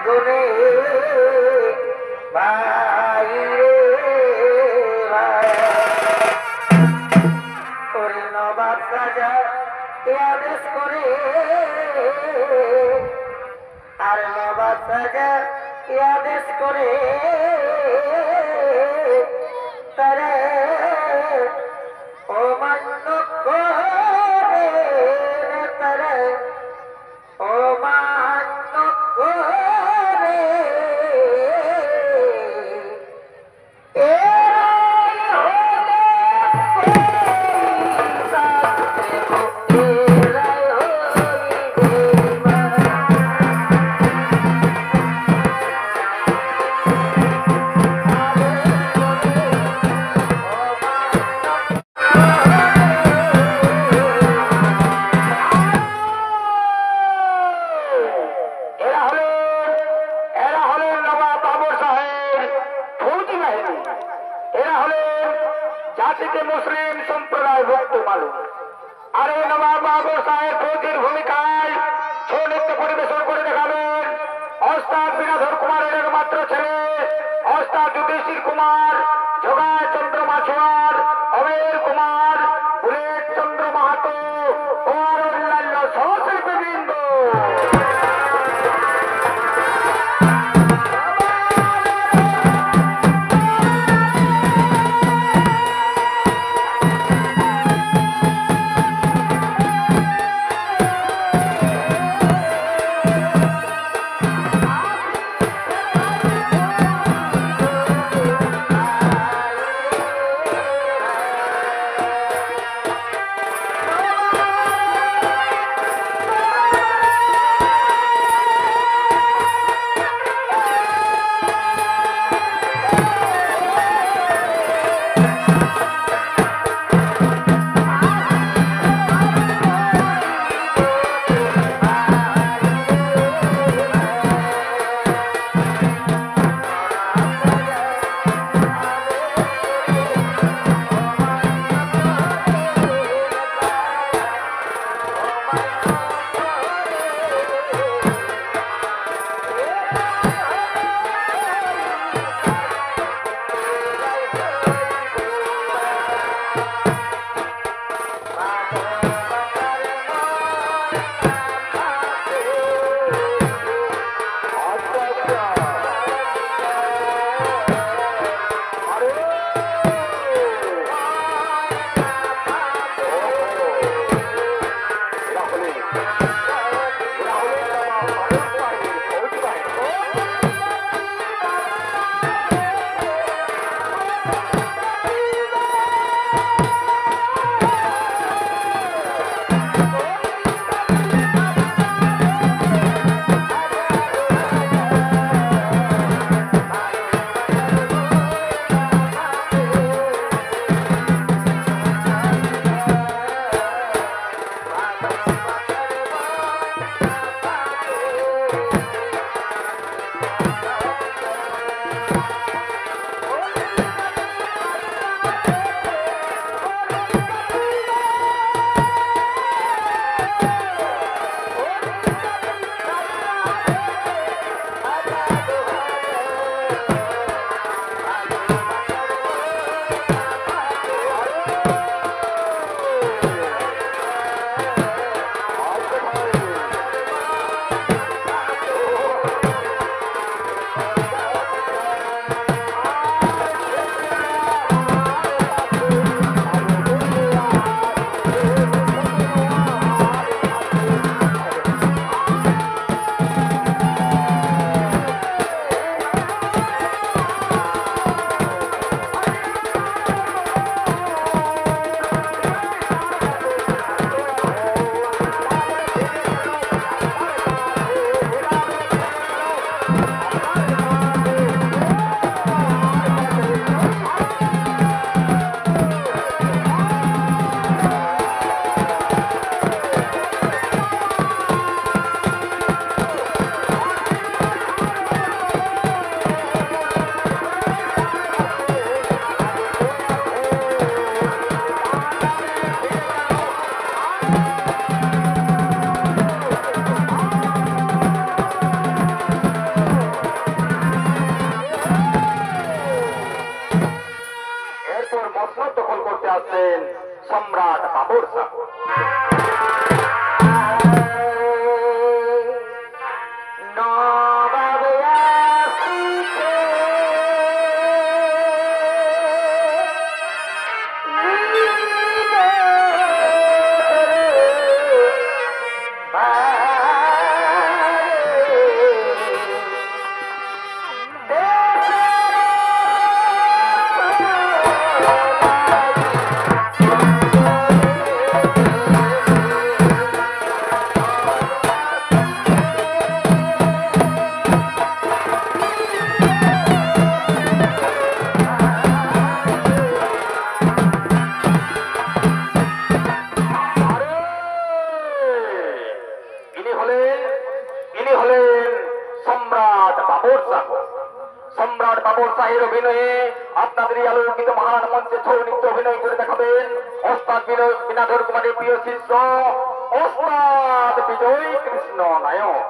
গুনে ভাই রে আদেশ করে আর নবাব রাজা আদেশ করে তারা অমান্য করে তারা অমান্য করে মুসলিম সম্প্রদায় ভক্ত মানুষ আর এই নবাব বাবর সাহেব ফৌজির ভূমিকায় ছৌ নৃত্য পরিবেশন করে দেখাবেন ওস্তাদ বিনাধর কুমারের একমাত্র ছেলে ওস্তাদ যুধিষ্ঠির কুমার, যোগায় চন্দ্র মাছুয়ার, অমের কুমার, বুলেট চন্দ্র মাহাতো ও আর অন্যান্য সহশিল্পীবৃন্দ। শাহ। সম্রাট বাবর শাহের অভিনয়ে আপনাদের এই আলোকিত মহান মঞ্চে ছৌ নৃত্য অভিনয় করে দেখাবেন ওস্তাদ বিনাধর কুমারের প্রিয় শিষ্য ওস্তাদ বিজয় কৃষ্ণ নায়ক।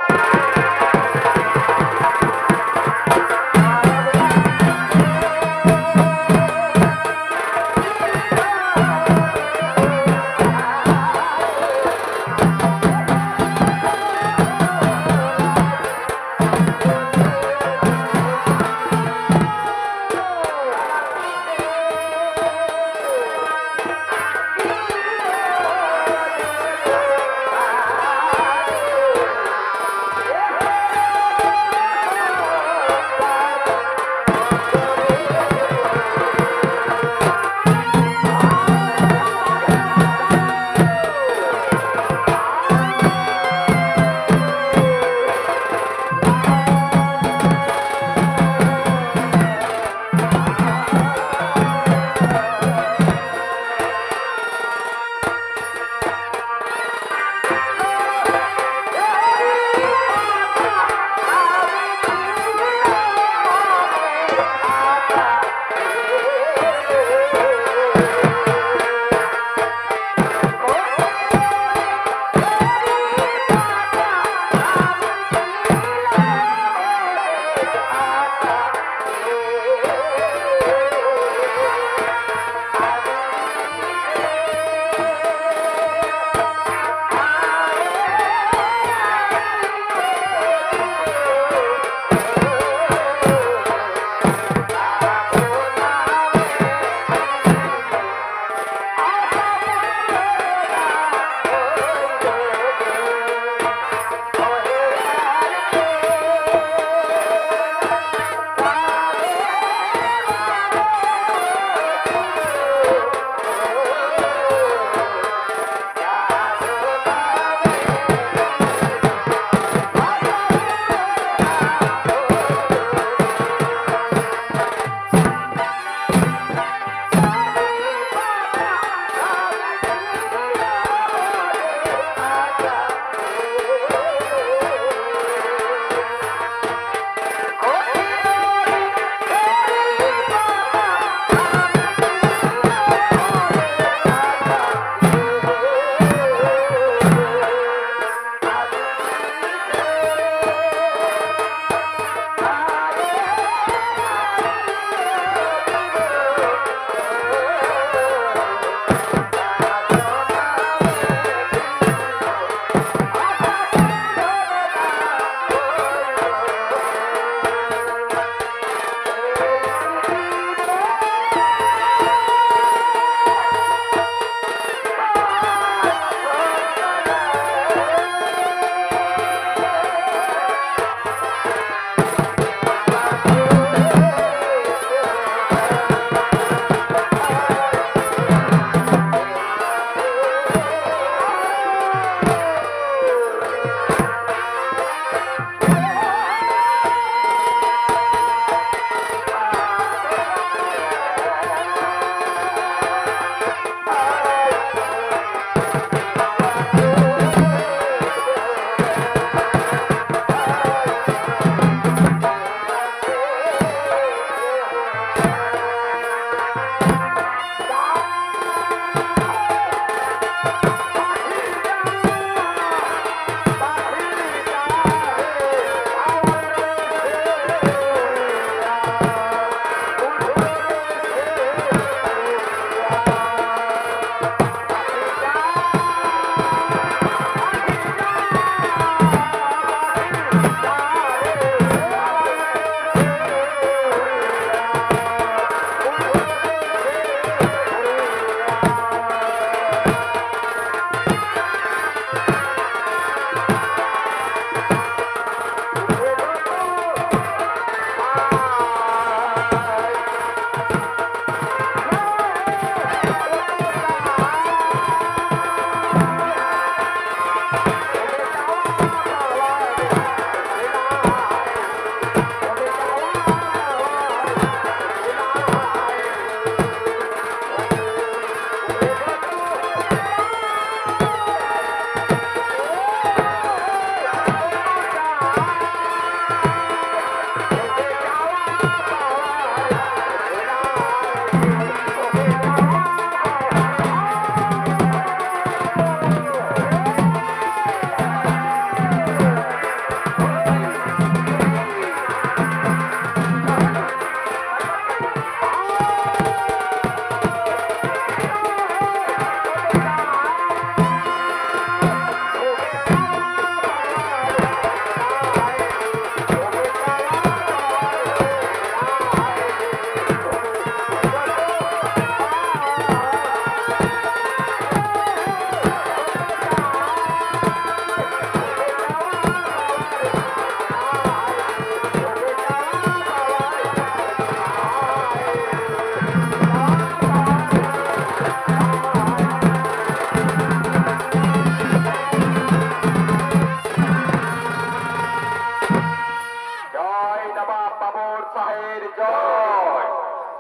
শাহের জয়,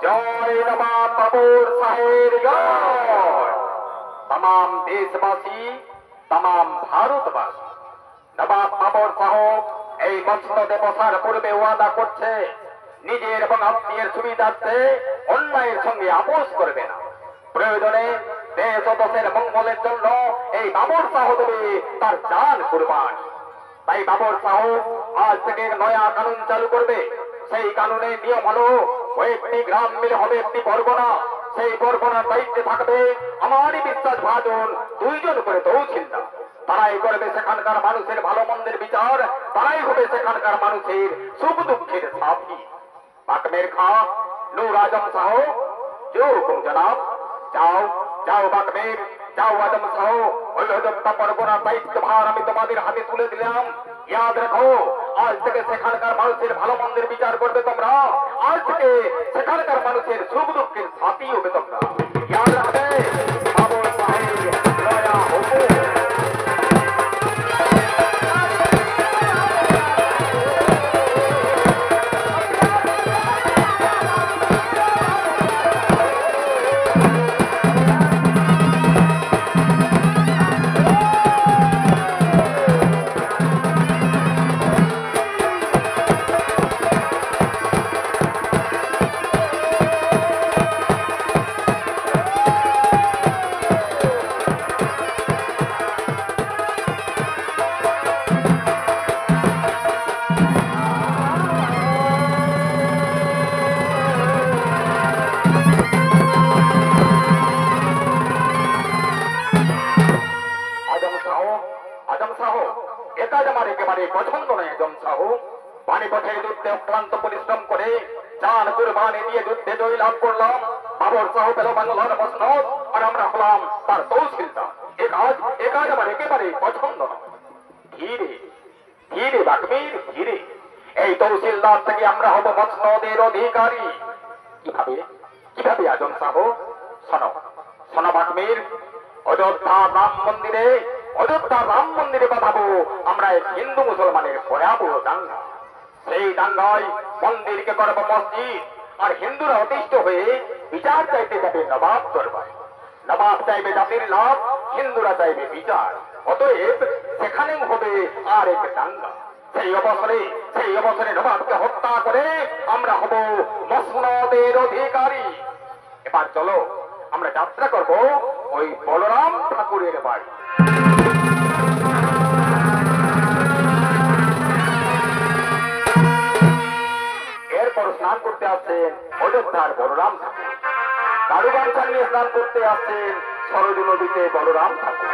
জয় নবাব বাবর শাহের জয়। तमाम देशवासी, तमाम भारतवासी নবাব বাবর শাহ এই মসনদে বসার পূর্বে ওয়াদা করছে নিজের এবং আত্মীয়ের সুবিধার্থে অন্যায়ের সঙ্গে আপোষ করবে না। প্রয়োজনে দেশ ও দেশের মঙ্গলের জন্য এই বাবর শাহ দেবে তার জান কুরবান। তাই বাবর শাহ আজ থেকে নয়া কানুন চালু করবে। সেই কানুনের নিয়ম হলো কয়েকটি গ্রাম মিলে হবে একটি পরগনা। সেই পরগনার দায়িত্বে থাকবে আমারই বিশ্বাস ভাজন 2 জন করে তহসিলদার। তারাই করবে সেখানকার মানুষের ভালো মন্দের বিচার, তারাই হবে সেখানকার মানুষের সুখ দুঃখের সাথী। বাকমের খা নূর আজম শাহ, जो हुकुम जनाब। যাও যাও বাকমের, যাও আজম শাহ, ওই অযোধ্যা পরগনার দায়িত্বভার আমি তোমাদের হাতে তুলে দিলাম। ইয়াদ রাখো, আজ থেকে সেখানকার মানুষের ভালো মন্দের বিচার করবে তোমরা। আজ থেকে সেখানকার মানুষের সুখ দুঃখের সাথী হবে তোমরা। ইয়াদ রাখবে বাবর শাহের নয়া হুকুম। পছন্দ নয় আজম শাহ। পানিপথের যুদ্ধে অক্লান্ত পরিশ্রম করে জান কুরবানি দিয়ে যুদ্ধে জয় লাভ করলাম। বাবর শাহ পেল বাংলার মসনদ, আর আমরা হলাম তার তহসিলদার। এ কাজ আমার একেবারে পছন্দ নয়। ধীরে ধীরে বাকবীর ধীরে, এই তহসিলদার থেকে আমরা হব মসনদের অধিকারী। কিভাবে কিভাবে আজম শাহ? শোনো শোনো বাকবীর, অযোধ্যার রাম মন্দিরে বাঁধাবো আমরা এক হিন্দু মুসলমানের ভয়াবহ দাঙ্গা। সেই দাঙ্গায় মন্দিরকে করব মসজিদ, আর হিন্দুরা অতিষ্ঠ হয়ে বিচার চাইতে যাবে নবাব দরবারে। নবাব চাইবে জাতির লাভ, হিন্দুরা চাইবে বিচার। অতএব সেখানেও হবে আর এক দাঙ্গা। সেই অবসরে নবাবকে হত্যা করে আমরা হব মসনদের অধিকারী। এবার চলো আমরা যাত্রা করব ওই বলরাম ঠাকুরের বাড়ি। এরপর স্নান করতে আসছেন অযোধ্যার বলরাম ঠাকুর। কারুবান চালিয়ে স্নান করতে আসছেন সরজ নদীতে বলরাম ঠাকুর।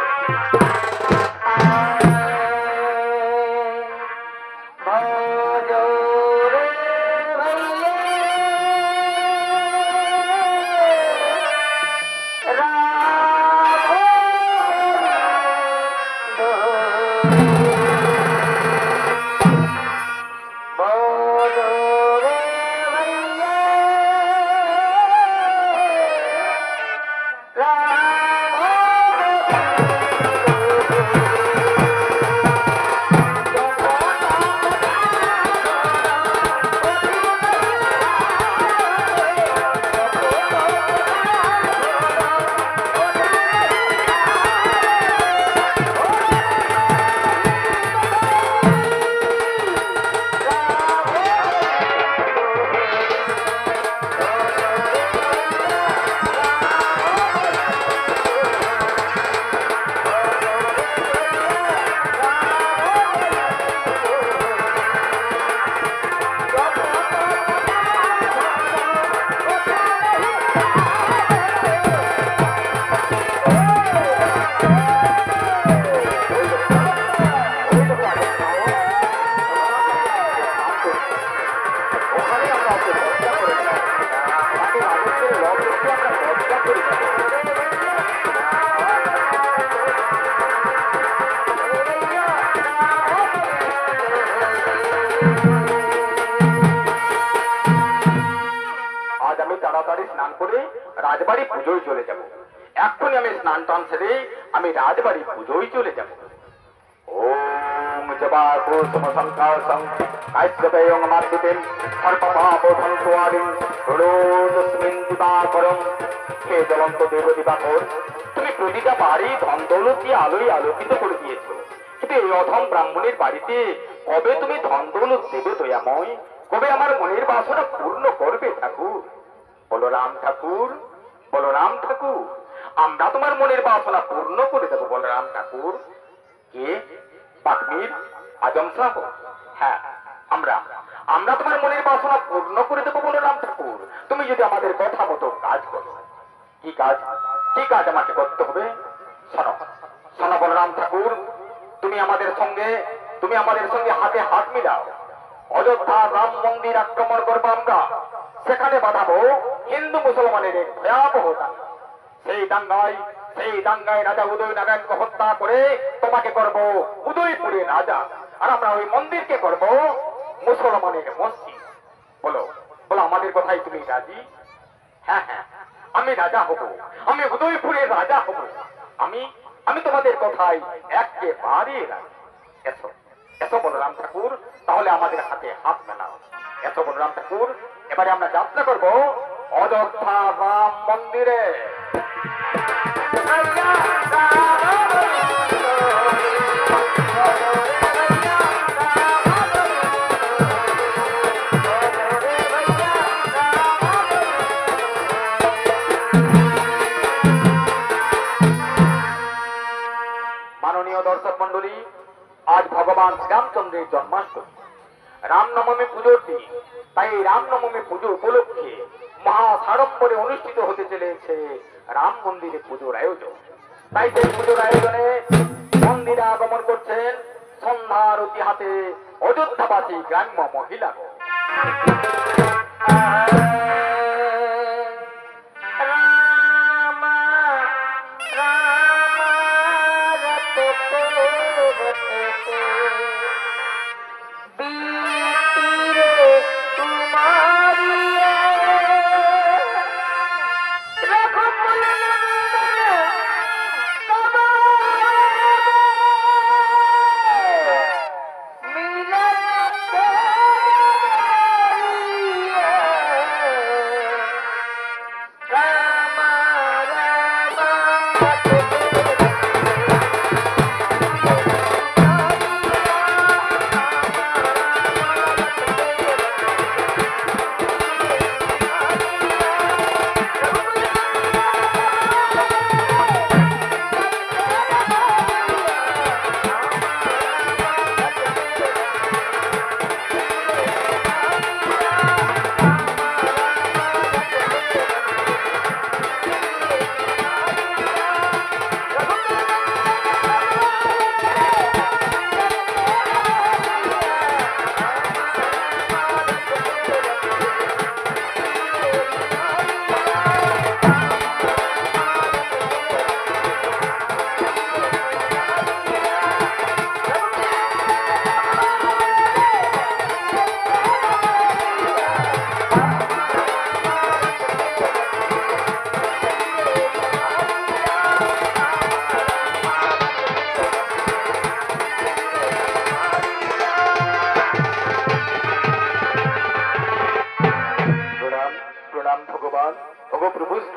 রাজবাড়ি পুজোয় চলে যাব। এক্ষুনি আমি স্নান টান সেরে আমি রাজবাড়ি পুজোয় চলে যাব। ওম जवाकुसुमसंकाशं काश्यपेयं मातृतिं सर्वपापध्वंसवारिं प्रणोदस्मिन् दिवाकरं হে জ্বলন্ত দেব দিবাকর, তুমি প্রতিটা বাড়ি ধন দৌলত দিয়ে আলোয় আলোকিত করে দিয়েছো, কিন্তু এই অধম ব্রাহ্মণের বাড়িতে কবে তুমি ধন দৌলত দেবে দয়াময়? কবে আমার মনের বাসনা পূর্ণ করবে ঠাকুর? বলরাম ঠাকুর, বলরাম ঠাকুর, আমরা তোমার মনের বাসনা পূর্ণ করে দেবো বলরাম ঠাকুর। কে? বাগ্মীর আজম সাহেব? হ্যাঁ, আমরা আমরা তোমার মনের বাসনা পূর্ণ করে দেবো বলরাম ঠাকুর, তুমি যদি আমাদের কথা মতো কাজ করো। কি কাজ? কি কাজ আমাকে করতে হবে? শোনো শোনো বলরাম ঠাকুর, তুমি আমাদের সঙ্গে হাতে হাত মিলাও। অযোধ্যা রাম মন্দির আক্রমণ করবো আমরা, সেখানে বাঁধাবো হিন্দু মুসলমানের এক ভয়াবহ দাঙ্গা। সেই দাঙ্গায় রাজা উদয় নারায়ণকে হত্যা করে তোমাকে করব উদয়পুরের রাজা, আর আমরা ওই মন্দিরকে করব মুসলমানের মসজিদ। বলো বলো, আমাদের কথাই তুমি রাজি? হ্যাঁ হ্যাঁ, আমি রাজা হব, আমি উদয়পুরের রাজা হব, আমি তোমাদের কথাই একেবারে রাজি। এসো এসো বলরাম ঠাকুর, তাহলে আমাদের হাতে হাত মেলাও। এসো বলরাম ঠাকুর, এবারে আমরা যাত্রা করব অযোধ্যা রাম মন্দিরে। মাননীয় দর্শক মন্ডলী, আজ ভগবান শ্রীরামচন্দ্রের জন্মাষ্টমী, রামনবমী পুজোর দিন। তাই এই রামনবমী পুজো উপলক্ষে মহা সাড়ম্বরে অনুষ্ঠিত হতে চলেছে রাম মন্দিরে পুজোর আয়োজন। তাই সেই পুজোর আয়োজনে মন্দিরে আগমন করছেন সন্ধ্যার অতি হাতে অযোধ্যাবাসী গ্রাম্য মহিলাগণ।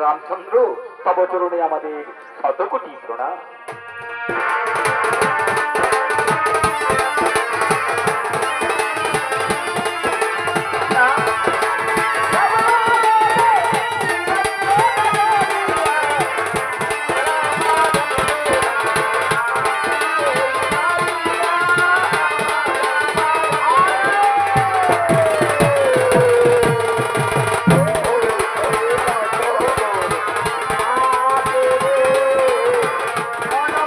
রামচন্দ্র, তব চরণে আমাদের শতকোটি প্রণাম। Oh,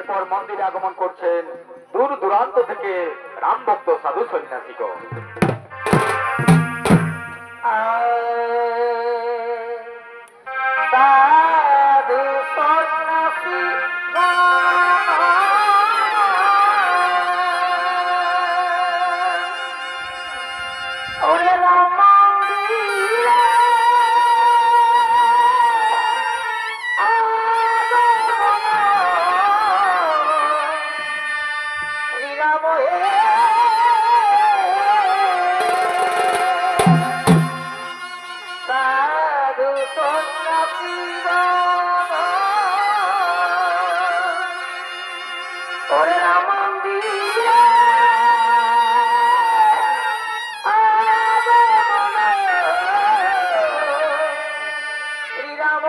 এরপর মন্দিরে আগমন করছেন দূর দূরান্ত থেকে রাম ভক্ত সাধু সন্ন্যাসীগণ। সাধু সন্ন্যাসী ওরে রাম মন্দিরে সাধু সন্ন্যাসী ওরে রাম মন্দিরে শ্রীরাম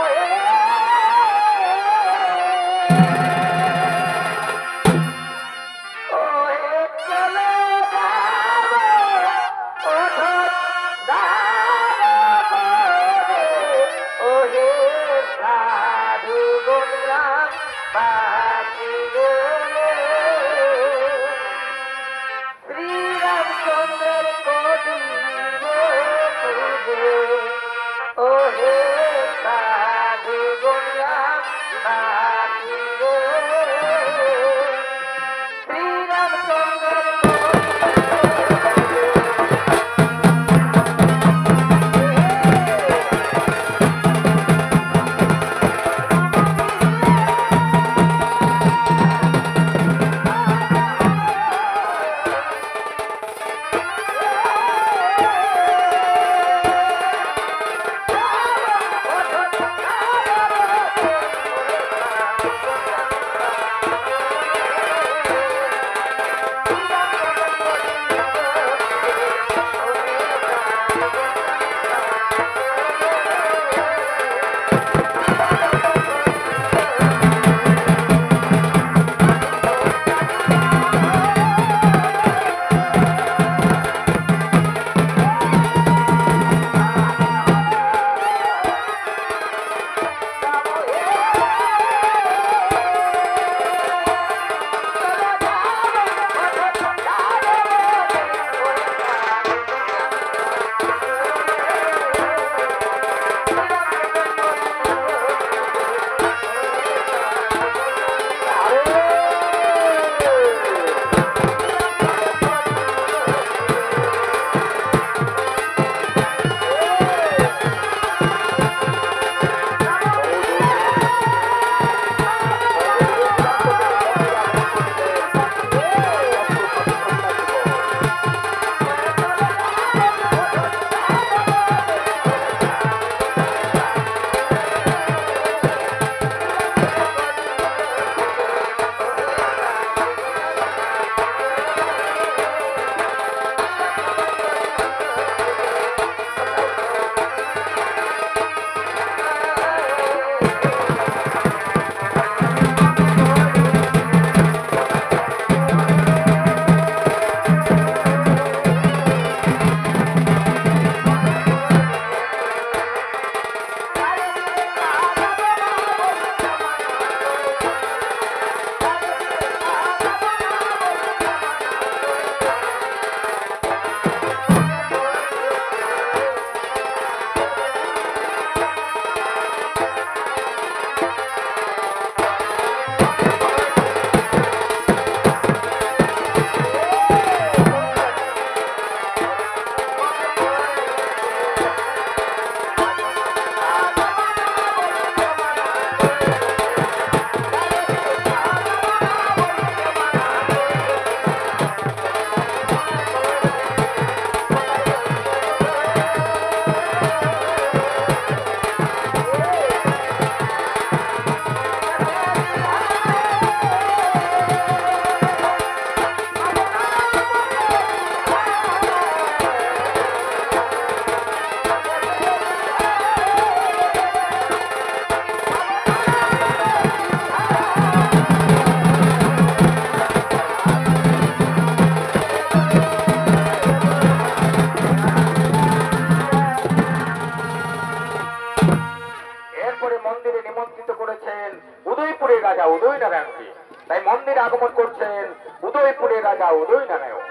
মন্দিরে আগমন করছেন উদয়পুরের রাজা উদয় নারায়ণ।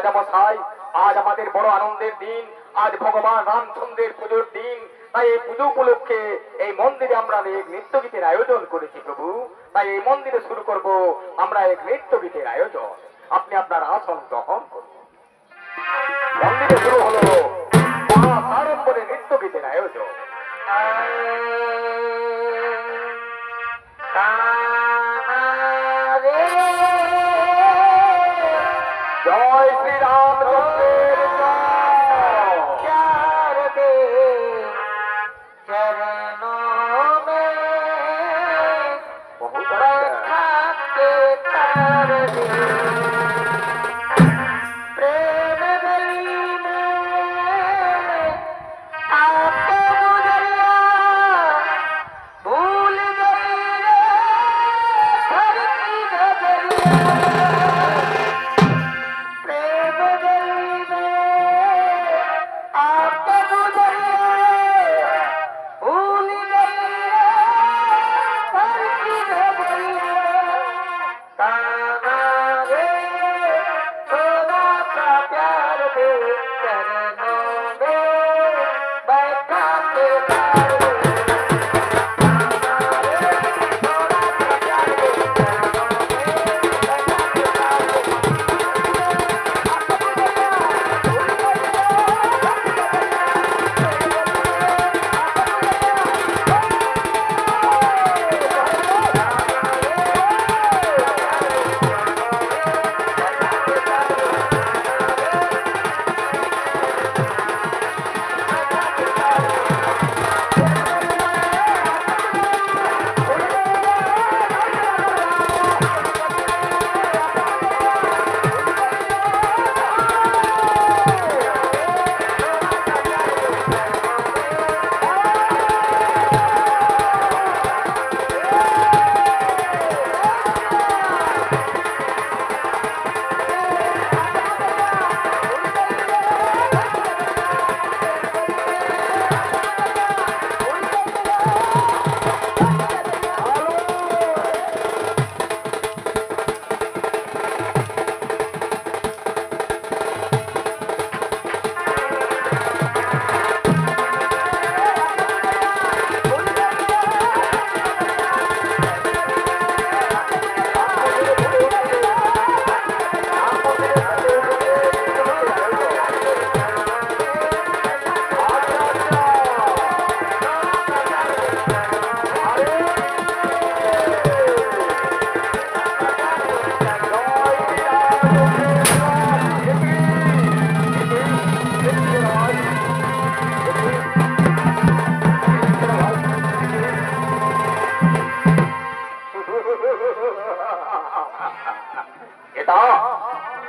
রাজামশাই, আজ আমাদের বড় আনন্দের দিন, আজ ভগবান রামচন্দ্রের পুজোর দিন। তাই এই পুজো উপলক্ষে এই মন্দিরে আমরা এক নৃত্য গীতের আয়োজন করেছি প্রভু। তাই এই মন্দিরে শুরু করব আমরা এক নৃত্য গীতের আয়োজন। আপনি আপনার আসন গ্রহণ করুন। মন্দিরে শুরু হলো মহাসাড়ম্বরে নৃত্য গীতের আয়োজন। জয় শ্রীরামচন্দ্রের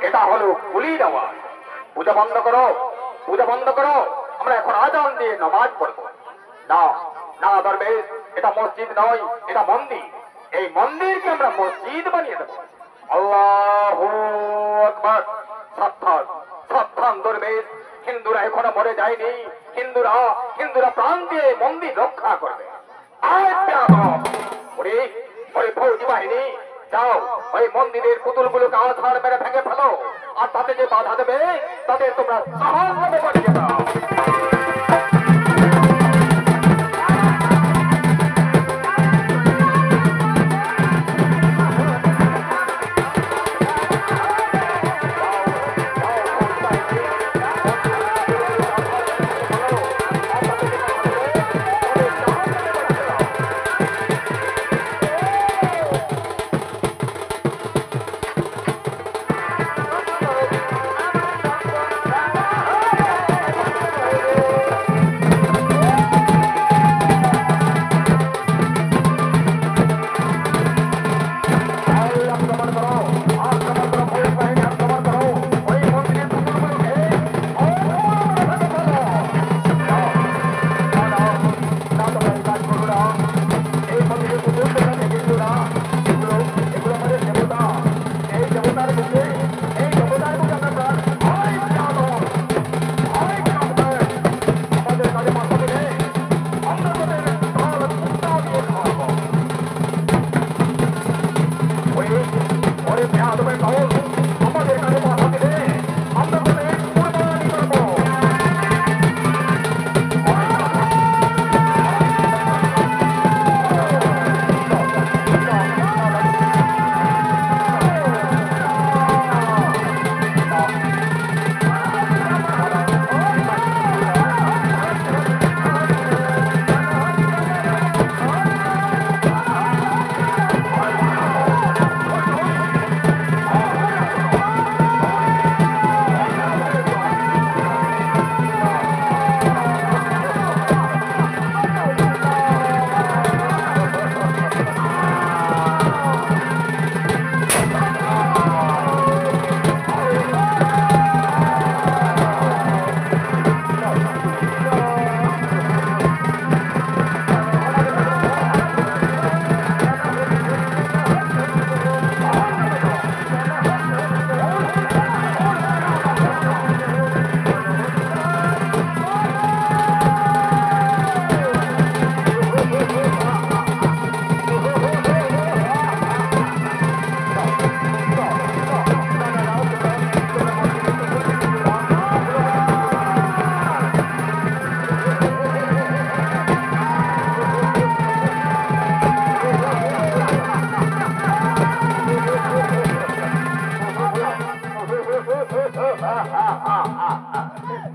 এটা হলো কুলির আওয়াজ। পূজা বন্ধ করো, পূজা বন্ধ করো, আমরা এখন আজান দিয়ে নামাজ পড়বো। না না দরবেশ, এটা মসজিদ নয়, এটা মন্দির। এই মন্দিরকে আমরা মসজিদ বানিয়ে দেবো। আল্লাহু আকবার। সাবধান সাবধান দরবেশ, হিন্দুরা এখনো মরে যায়নি। হিন্দুরা প্রাণ দিয়ে মন্দির রক্ষা করবে। ওরে ফৌজি বাহিনী, যাও ওই মন্দিরের পুতুলগুলোকে আছাড় মেরে ভেঙে ফেলো, আর তাতে যে বাধা দেবে তাদের তোমরা সহজভাবে বাড়িয়ে দাও।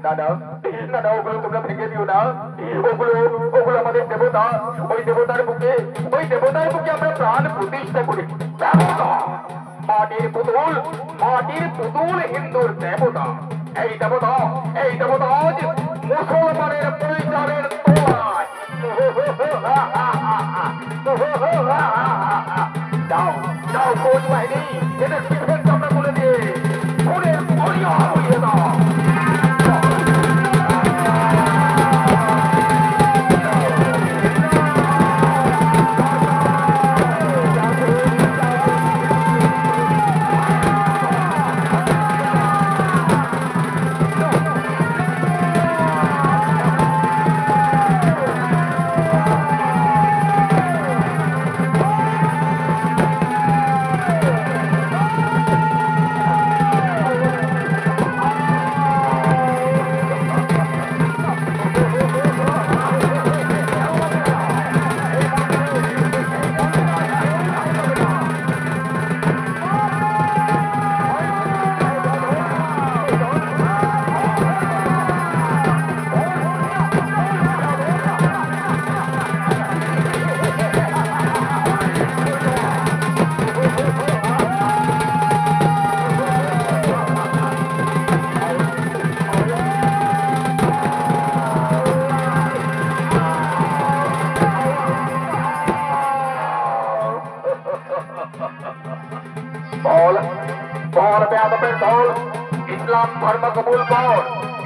না না না না, ওগুলো তোমরা ভেঙে দিও না। ওগুলো ওগুলো আমাদের দেবতা। ওই দেবতার বুকে আমরা প্রাণ প্রতিষ্ঠা করি। দেবতা, মাটির পুতুল হিন্দুর দেবতা। এই দেবতা আজ মুসলমানের পরিচারের তোলায়। যাও যাও ফৌজ বাহিনী, এদের পিঠের চামড়া তুলে দিয়ে খুনের দরিয়া বলিয়ে দাও।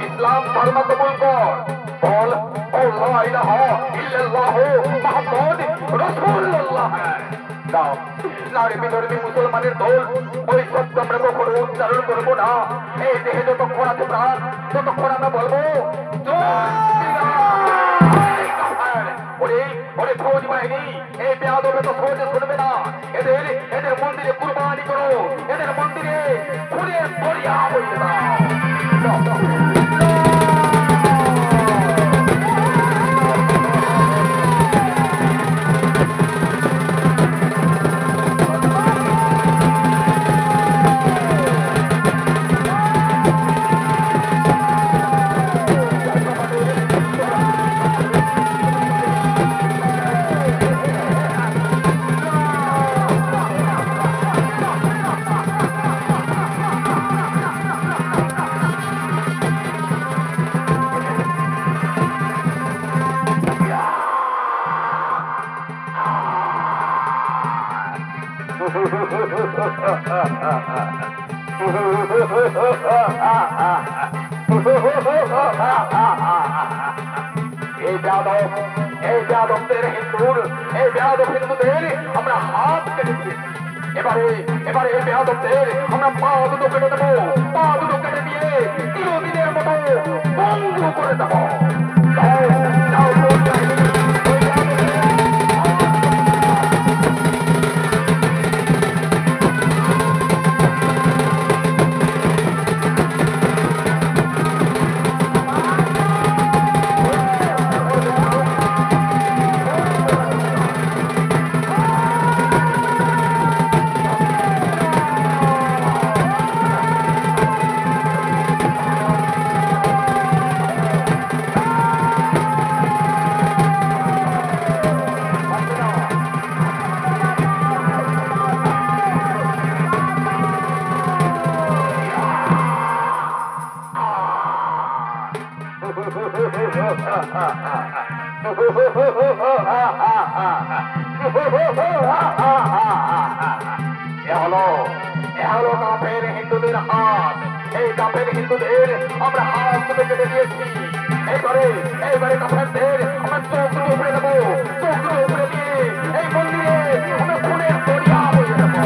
ইসলাম ধর্ম কবুল কর। বল লা ইলাহা ইল্লাল্লাহু মুহাম্মাদুর রাসূলুল্লাহ। দাও নারী বিধর্মী মুসলমানের দল, ওই শব্দ আমরা কখনো উচ্চারণ করবো না। এই দেহে যতক্ষণ আছে প্রাণ, ততক্ষণ আমরা বলবো ওরে ফৌজ বাহিনী, এই বেয়াদবে তো সহজে শুনবে না। এদের মন্দিরে কুরবানি করো, এদের মন্দিরে খুনের দরিয়া বইয়ে দাও। এই যাদবদের হিন্দুদের আমরা হাত কেটে দিয়েছি। এবারে এই যাদবদের আমরা পা দুটো কেটে দেবো। পা দুটো কেটে দিয়ে চিরদিনের মতো বন্ধ করে দেবো। হিন্দুদের হাত, এই কাফের হিন্দুদের আমরা হাত তুলে কেটে দিয়েছি। এইবারে কাফেরদের আমরা চোখ উপরে দেবো। চোখ উপরে দিয়ে এই মন্দিরে আমরা খুনের দরিয়া বইয়ে দেবো।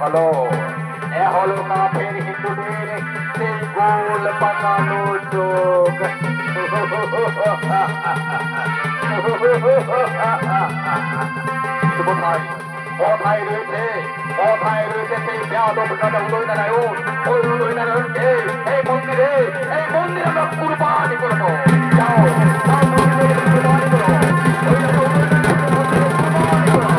হলো এ হলো কাফের হিন্দুদের সেই গোল পাকানো চোখ। কোথায় রয়েছে কোথায় রয়েছে সেই বেয়াদব রাজা উদয়নারায়ণ? ওই উদয়নারায়ণকে এই মন্দিরে আমরা কুরবানি করবো। যাও যাও মন্দিরে কুরবানি করো। ওই রাজা উদয়নারায়ণকে মন্দিরে কুরবানি করো।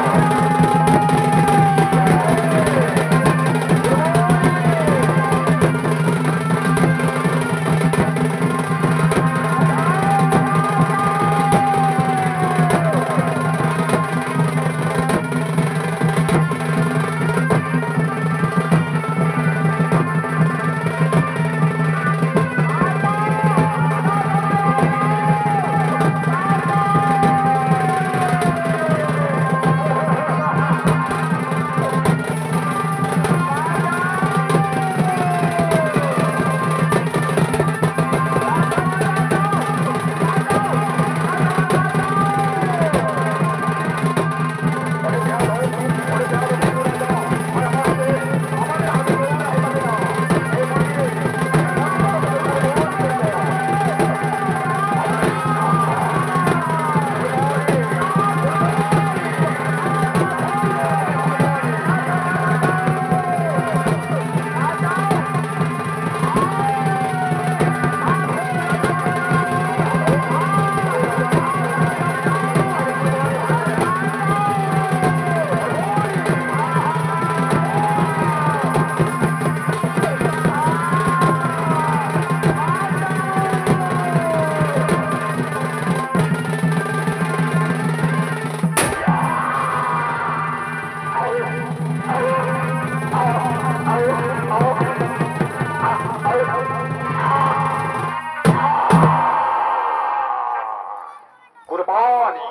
কুরবানি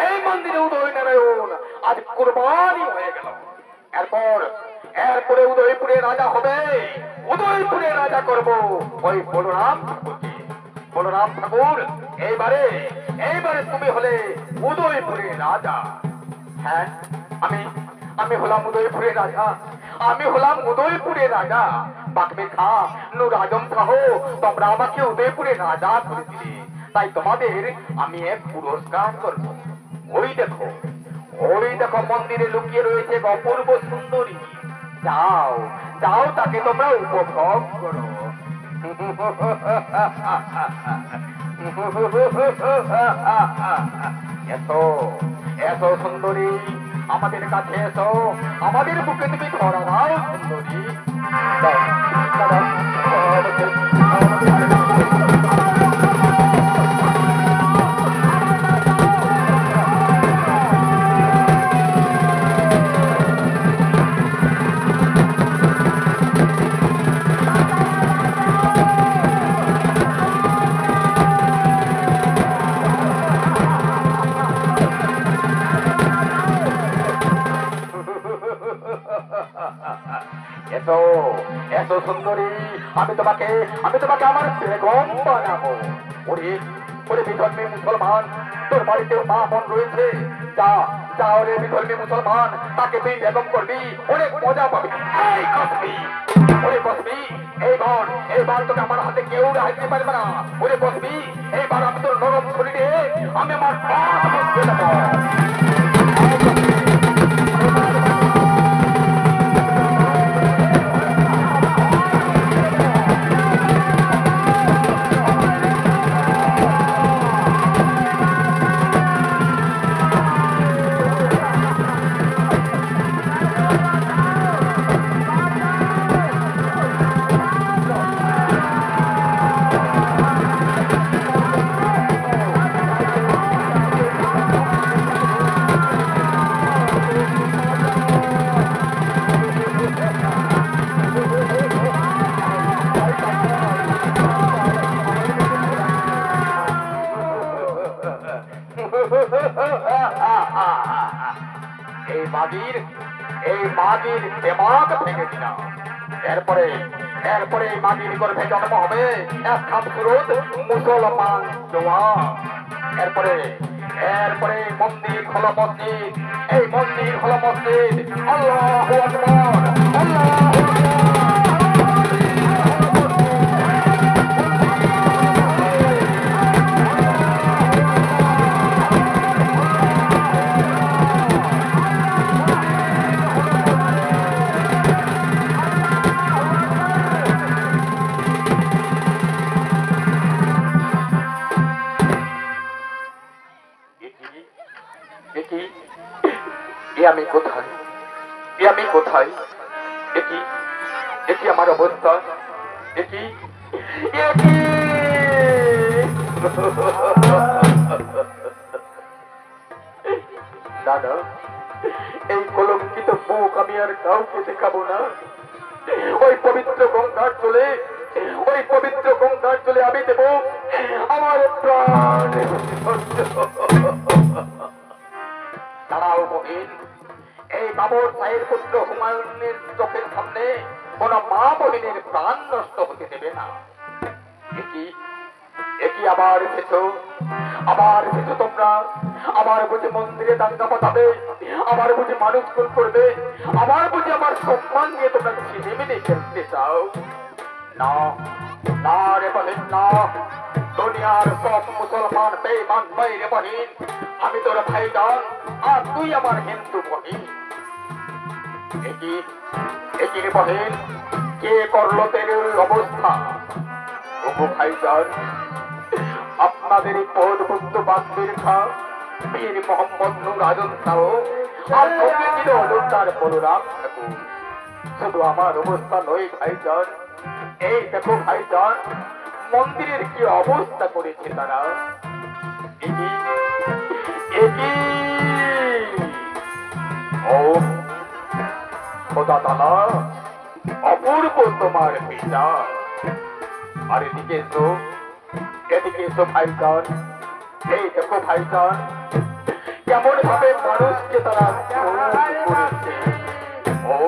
এই মন্দিরে উদয়নারায়ণ আজ কুরবানি হয়ে গেল। এরপরে উদয়পুরে রাজা হবে, উদয়পুরে রাজা করব ওই বলরাম ঠাকুরকে। বলরাম ঠাকুর এইবারে তুমি হলে উদয়পুরে রাজা। হ্যাঁ, আমি হলাম উদয়পুরে রাজা, আমি হলাম উদয়পুরে রাজা। বাকমে খা নুর আজম শাহ, তোমরা আমাকে উদয়পুরে রাজা করে দিলে, তাই তোমাদের আমি এক পুরস্কার করব। ওই দেখো মন্দিরে লুকিয়ে রয়েছে এক অপূর্ব সুন্দরী। যাও যাও তাকে তোমরা উপভোগ করো। এসো এসো সুন্দরী, আমাদের কাছে এসো, আমাদের বুকে তুমি ধরা দাও সুন্দরী। এসো এসো সুন্দরী, আমি তোমাকে আমার বেগম বানাবো। ওরে বিধর্মী মুসলমান, তোর বাড়িতেও মা বোন রয়েছে, যা ওরে বিধর্মী মুসলমান, তাকে তুই বেগম করবি, অনেক মজা পাবি। ওরে বসবি, এইবার তোকে আমার হাতে কেউ রাখতে পারবে না। ওরে বসবি, এইবার আমি তোর নরম শরীরে আমি আমার পা বসতে দেবো। এই মাগির দেমাগ ভেঙে দিলাম। এরপরে এই মাগির গর্ভে জন্ম হবে এক খামসুরত মুসলমান জওয়ান। এরপরে মন্দির হলো মসজিদ, এই মন্দির হলো মসজিদ। আল্লাহু আকবার, আল্লাহু আমি কোথায়, আমি কোথায়? এটি এটি আমার অবস্থা, এটি দাদা, এই কলঙ্কিত মুখ আমি আর কাউকে দেখাবো না। ওই পবিত্র গঙ্গার চলে, ওই পবিত্র গঙ্গার চলে আমি দেব আমার প্রাণ। দাঁড়াও বহিন, এই বাবর সাহের পুত্র হুমায়ুনের চোখের সামনে কোন মা বহিনের প্রাণ নষ্ট হতে দেবে না। একই আবার এসেছো, আবার এসেছো তোমরা, আবার বুঝি মন্দিরে দাঙ্গা পাঠাবে, আবার বুঝি মানুষ খুন করবে, আবার বুঝি আমার সম্মান নিয়ে তোমরা ছিনিমিনি খেলতে চাও। না না রে বহিন না, দুনিয়ার সব মুসলমান বেঈমান রে বহিন, আমি তোর ভাইজান আর তুই আমার হিন্দু বহিন। একই রে বহিন, কে করলো তের অবস্থা? ওগো ভাইজান, আপনাদের এই পদভুক্ত বান্দির খা বীর মোহাম্মদ নূর আজম শাহ আর সঙ্গে ছিল তার বলরাম ঠাকুর। শুধু আমার অবস্থা নয় ভাইজান, এই দেখো ভাইজান মন্দিরের কি অবস্থা করেছে তারা। ও খোদা তাআলা, অপূর্ব তোমার পিতা। আর এদিকে এসো, এদিকে এসো ভাইজান, এই দেখো ভাইজান কেমন ভাবে মানুষকে তারা করেছে। ও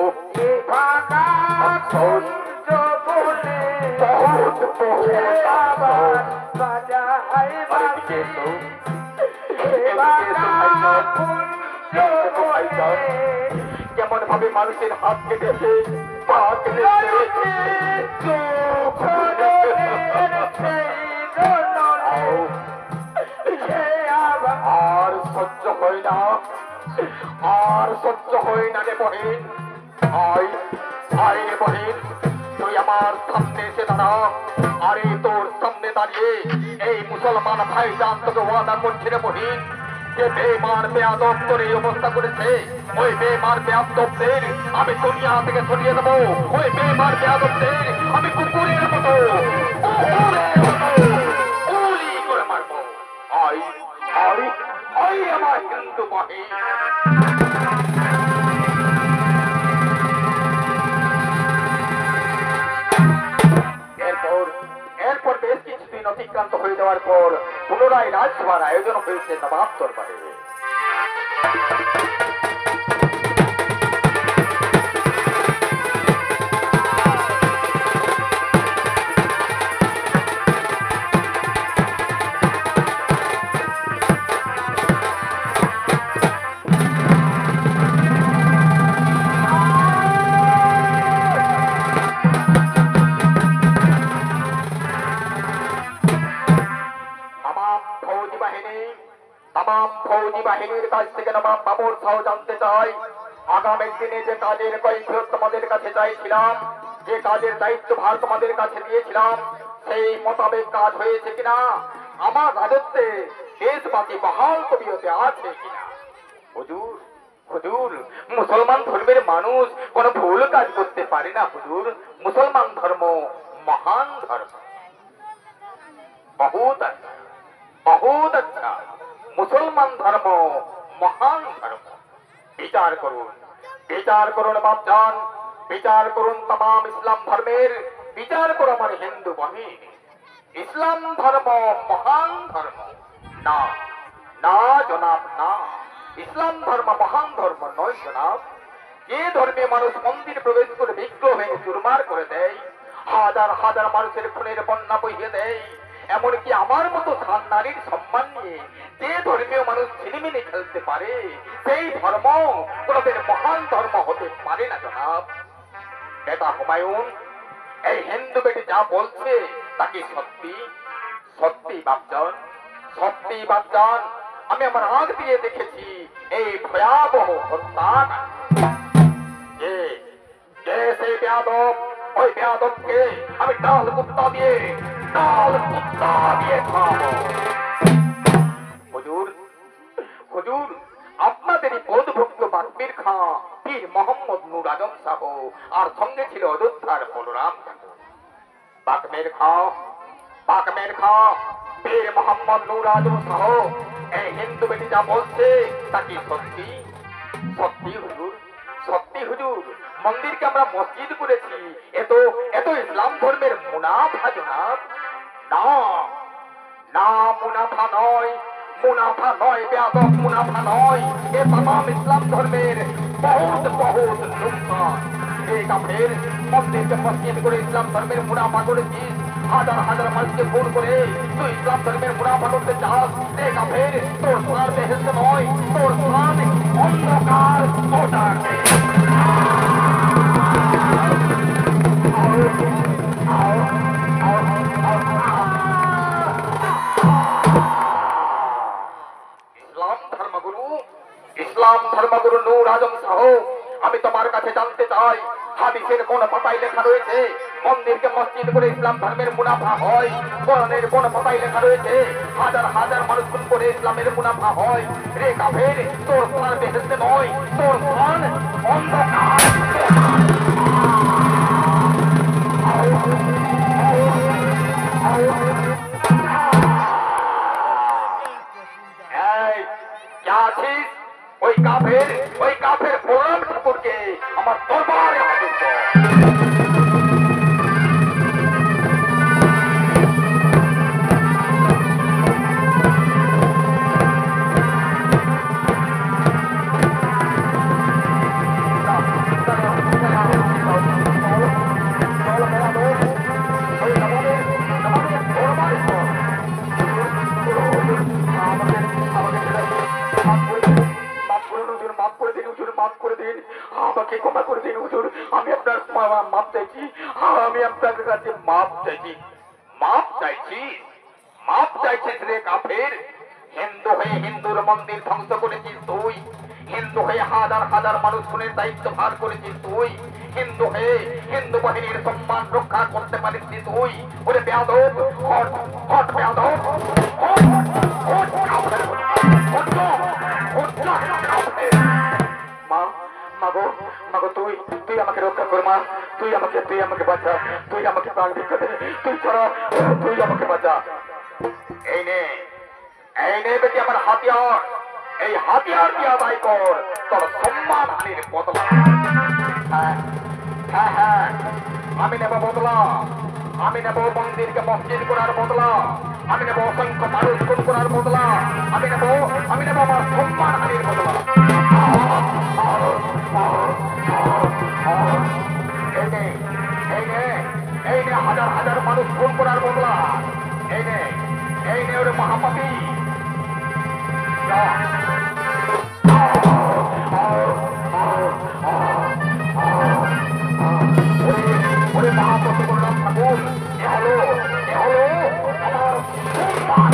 কেমন ভাবে মানুষের হাত কেটেছে, পা কেটেছে, আর সহ্য হয় না, আর সহ্য হয় না রে বহিন। আয় আয় রে বহিন, তুই আমার সামনে এসে দাঁড়া। আরে তোর সামনে দাঁড়িয়ে এই মুসলমান ভাইজান তোকে ওয়াদা করছে রে বহিন, যে বেঈমান বেয়াদব তোর এই অবস্থা করেছে, ওই বেঈমান বেয়াদবদের আমি দুনিয়া থেকে সরিয়ে দেবো। ওই বেঈমান বেয়াদবদের আমি কুকুরের মতো গুলি করে মারবো। আয় আয় আয় আমার হিন্দু বহিন। এরপর বেশ কিছুদিন অতিক্রান্ত হয়ে যাওয়ার পর পুনরায় রাজসভার আয়োজন হয়েছে নবাব দরবারে। ফৌজি বাহিনীর কাছ থেকে নবাব বাবর শাহ জানতে চাই, আগামী দিনে যে কাজের কৈফিয়ত তোমাদের কাছে চাইছিলাম, যে কাজের দায়িত্ব ভার তোমাদের কাছে দিয়েছিলাম, সেই মোতাবেক কাজ হয়েছে কিনা, আমার রাজত্বে দেশবাসী বহাল তবিয়তে আছে কিনা। হুজুর হুজুর, মুসলমান ধর্মের মানুষ কোনো ভুল কাজ করতে পারে না হুজুর। মুসলমান ধর্ম মহান ধর্ম, বহুত আচ্ছা, বহুত আচ্ছা। মুসলমান ধর্ম মহান ধর্ম। বিচার করুন, বিচার করুন বাপজান, বিচার করুন तमाम ইসলাম ধর্মের, বিচার করো আমার হিন্দু বহিন। ইসলাম ধর্ম মহান ধর্ম না, না জনাব না, ইসলাম ধর্ম মহান ধর্ম নয় জনাব। যে ধর্মে মানুষ মন্দির প্রবেশ করে বিগ্রহ ভেঙে চুরমার করে দেয়, হাজার হাজার মানুষের খুনের বন্যা বইয়ে দেয়, এমনকি আমার মতো সান নারীর সম্মান নিয়ে যে ধর্মীয় মানুষ ছিনিমিনি খেলতে পারে সেই ধর্ম কোনদিন মহান ধর্ম হতে পারে না জনাব। বেটা হুমায়ুন, এই হিন্দু বেটি যা বলছে তা কি সত্যি? সত্যি বাপজান, সত্যি বাপজান। আমি আমার আগ দিয়ে দেখেছি এই ভয়াবহ হত্যা। সেই বেয়াদব, ওই বেয়াদবকে আমি ডাল কুত্তা দিয়ে খাবো। হুজুর, হুজুর, আপনাদেরই বোধভক্ত বাকমির খাঁ পীর মোহাম্মদ নূর আজম সাহ আর সঙ্গে ছিল অযোধ্যার বলরাম। বাকমের খাঁ পীর মোহাম্মদ নূর আজম সাহ এই হিন্দু বেটি যা বলছে তা কি সত্যি? সত্যি হুজুর, সত্যি হুজুর। মন্দিরকে আমরা মসজিদ করেছি, এত এত ইসলাম ধর্মের মুনাফা জনাব। না না, মুনাফা নয়, মুনাফা নয় বেয়াদব, মুনাফা নয়। এ তামাম ইসলাম ধর্মের বহুত বহুত নুকসান। এই কাফের মন্দিরকে মসজিদ করে ইসলাম ধর্মের মুনাফা করেছিস। হাজার হাজার মানুষকে ফোন করে তুই ইসলাম ধর্মের মুনাফা করতে চাস। এই কাফের তোর স্থান বেহেশত নয়, তোর স্থান অন্ধকার ওটার। ইসলাম ধর্মগুরু নূর আজম সাহ, আমি তোমার কাছে জানতে চাই হাদিসের কোন পাতায় লেখা রয়েছে মন্দিরকে মসজিদ করে ইসলাম ধর্মের মুনাফা হয়? কোরআনের কোন পাতায় লেখা রয়েছে হাজার হাজার মানুষ খুন করে ইসলামের মুনাফা হয়? রে কাফের, তোর স্থান বেহেশতে নয়, তোর স্থান অন্ধকার। ওই কাফের বলরাম ঠাকুরকে আমার দরবারে হাজির কর। আমাকে ক্ষমা করে দিন হুজুর, আমি আপনার মাপ চাইছি, আমি আপনার কাছে মাপ চাইছি। মাপ চাইছিস রে কাফের? হিন্দু হয়ে হিন্দুর মন্দির ধ্বংস করেছিস তুই, হিন্দু হয়ে হাজার হাজার মানুষ খুনের দায়িত্ব ভার করেছিস তুই, হিন্দু হয়ে হিন্দু বাহিনীর সম্মান রক্ষা করতে পারিস তুই। ওরে বেয়াদব, হট হট বেয়াদব, মাগো তুই আমাকে রক্ষা কর মা, তুই আমাকে বাঁচা, তুই আমাকে প্রাণ ভিক্ষা দে, তুই ছাড়া তুই আমাকে বাঁচা। এই নে বেটি আমার হাতিয়ার, এই হাতিয়ার দিয়ে আদায় কর তোর সম্মান হানির বদলা। হ্যাঁ, আমি নেব বদলা, আমি নেব মন্দিরকে মসজিদ করার বদলা, আমি নেব অসংখ্য মানুষ খুন করার বদলা, আমি নেব আমার সম্মান হানির বদলা। এই নে হাজার হাজার মানুষ খুন করার বদলা। এই নে ওরে মহাপাপী। ওরে মহাপাপী বললাম ঠাকুর, এ হলো আমার সম্মান।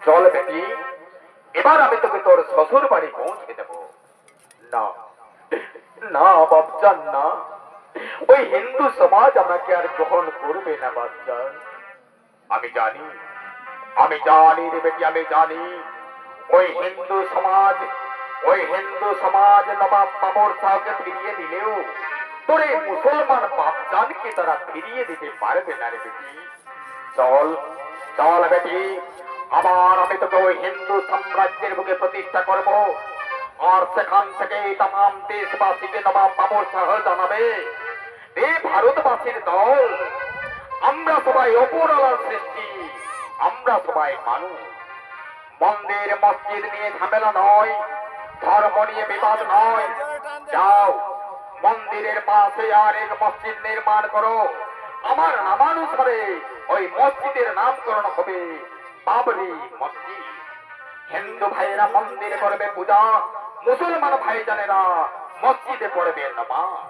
চল বেটি, এবার আমি তোকে তোর শ্বশুর বাড়ি পৌঁছে দেব। না বাপজান, না, ওই হিন্দু সমাজ আমাকে আর গ্রহণ করবে না বাপজান। আমি জানি রে বেটি, আমি জানি ওই হিন্দু সমাজ নবাব বাবর সাহকে ফিরিয়ে দিলেও তোরে মুসলমান বাপজানকে তারা ফিরিয়ে দিতে পারবে না রে বেটি। চল বেটি, আবার আমি তোকে ওই হিন্দু সাম্রাজ্যের বুকে প্রতিষ্ঠা করব, আর সেখান থেকে তাম দেশবাসীকে নবাব বাবর শাহ জানাবে এই ভারতবাসীর দল, আমরা সবাই অপরালার সৃষ্টি, আমরা সবাই মানুষ, মন্দির মসজিদ নিয়ে ঝামেলা নয়, ধর্ম নিয়ে বিবাদ নয়। যাও, মন্দিরের পাশে আর এক মসজিদ নির্মাণ করো। আমার নামানুসারে ওই মসজিদের নামকরণ হবে বাবরি মসজিদ। হিন্দু ভাইয়েরা মন্দিরে করবে পূজা, মুসলমান ভাইজানেরা মসজিদে পড়বে নামাজ।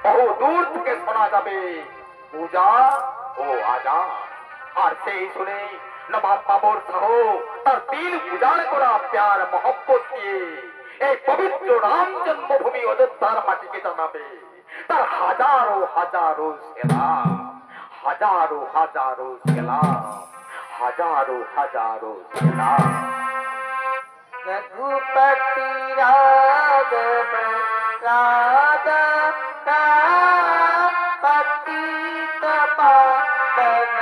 বহু দূর থেকে শোনা যাবে পূজা ও আজান। আর সেই শুনে নবাব বাবর শাহ তার দিন উজাড় করা প্যার মহব্বত দিয়ে এই পবিত্র রাম জন্মভূমি অযোধ্যার মাটিকে জানাবে তার হাজারো হাজারো সেলাম, হাজারো হাজারো সেলাম, হাজারো হাজারো সেলাম। रघुपति राघव राघव पतित पावन